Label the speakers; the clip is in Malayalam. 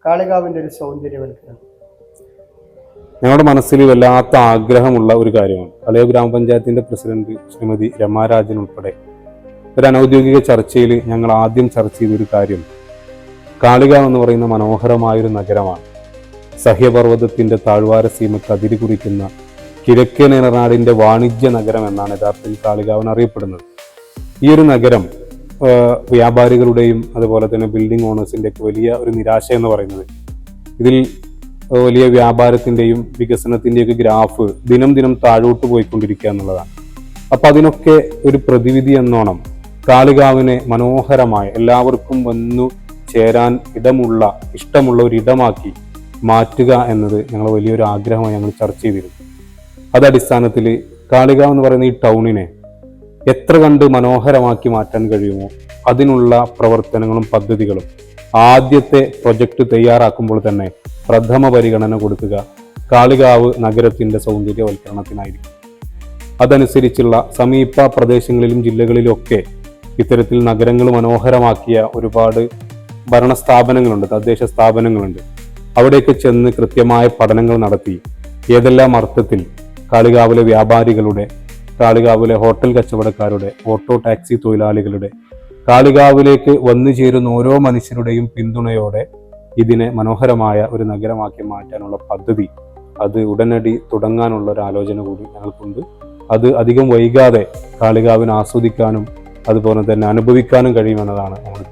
Speaker 1: കാളികാവിന്റെ ഒരു സൗന്ദര്യവൽക്കരണം?
Speaker 2: ഞങ്ങളുടെ മനസ്സിൽ വല്ലാത്ത ആഗ്രഹമുള്ള ഒരു കാര്യമാണ്. പലയ ഗ്രാമപഞ്ചായത്തിന്റെ പ്രസിഡന്റ് ശ്രീമതി രമാരാജൻ ഉൾപ്പെടെ ഒരു അനൗദ്യോഗിക ചർച്ചയിൽ ഞങ്ങൾ ആദ്യം ചർച്ച ചെയ്തൊരു കാര്യം, കാളികാവ് എന്ന് പറയുന്ന മനോഹരമായൊരു നഗരമാണ്. സഹ്യപർവ്വതത്തിന്റെ താഴ്വാര സീമയ്ക്ക് അതിരി കുറിക്കുന്ന കിഴക്കൻ ഏറനാടിന്റെ വാണിജ്യ നഗരം എന്നാണ് യഥാർത്ഥത്തിൽ കാളികാവിന് അറിയപ്പെടുന്നത്. ഈ ഒരു നഗരം വ്യാപാരികളുടെയും അതുപോലെ തന്നെ ബിൽഡിംഗ് ഓണേഴ്സിന്റെ ഒക്കെ വലിയ ഒരു നിരാശ എന്ന് പറയുന്നത്, ഇതിൽ വലിയ വ്യാപാരത്തിന്റെയും വികസനത്തിന്റെയും ഒക്കെ ഗ്രാഫ് ദിനം ദിനം താഴോട്ട് പോയിക്കൊണ്ടിരിക്കുക എന്നുള്ളതാണ്. അപ്പൊ അതിനൊക്കെ ഒരു പ്രതിവിധി എന്നോണം കാളികാവിനെ മനോഹരമായ എല്ലാവർക്കും വന്നു ചേരാൻ ഇഷ്ടമുള്ള ഒരു ഇടമാക്കി മാറ്റുക എന്നത് ഞങ്ങൾ വലിയൊരു ആഗ്രഹമായി ഞങ്ങൾ ചർച്ച ചെയ്തിരുന്നു. അത് അടിസ്ഥാനത്തിൽ കാളികാവ് എന്ന് പറയുന്ന ഈ ടൗണിനെ എത്ര കണ്ട് മനോഹരമാക്കി മാറ്റാൻ കഴിയുമോ അതിനുള്ള പ്രവർത്തനങ്ങളും പദ്ധതികളും ആദ്യത്തെ പ്രൊജക്ട് തയ്യാറാക്കുമ്പോൾ തന്നെ പ്രഥമ പരിഗണന കൊടുക്കുക കാളികാവ് നഗരത്തിന്റെ സൗന്ദര്യവൽക്കരണത്തിനായിരിക്കും. അതനുസരിച്ചുള്ള സമീപ പ്രദേശങ്ങളിലും ജില്ലകളിലും ഒക്കെ ഇത്തരത്തിൽ നഗരങ്ങൾ മനോഹരമാക്കിയ ഒരുപാട് ഭരണസ്ഥാപനങ്ങളുണ്ട്, തദ്ദേശ സ്ഥാപനങ്ങളുണ്ട്. അവിടെയൊക്കെ ചെന്ന് കൃത്യമായ പഠനങ്ങൾ നടത്തി ഏതെല്ലാം അർത്ഥത്തിൽ കാളികാവിലെ വ്യാപാരികളുടെ, കാളികാവിലെ ഹോട്ടൽ കച്ചവടക്കാരുടെ, ഓട്ടോ ടാക്സി തൊഴിലാളികളുടെ, കാളികാവിലേക്ക് വന്നു ചേരുന്ന ഓരോ മനുഷ്യരുടെയും പിന്തുണയോടെ ഇതിനെ മനോഹരമായ ഒരു നഗരമാക്കി മാറ്റാനുള്ള പദ്ധതി അത് ഉടനടി തുടങ്ങാനുള്ള ഒരു ആലോചന കൂടി ഞങ്ങൾക്കുണ്ട്. അത് അധികം വൈകാതെ കാളികാവിനെ ആസ്വദിക്കാനും അതുപോലെ തന്നെ അനുഭവിക്കാനും കഴിയുമെന്നതാണ് നമ്മുടെ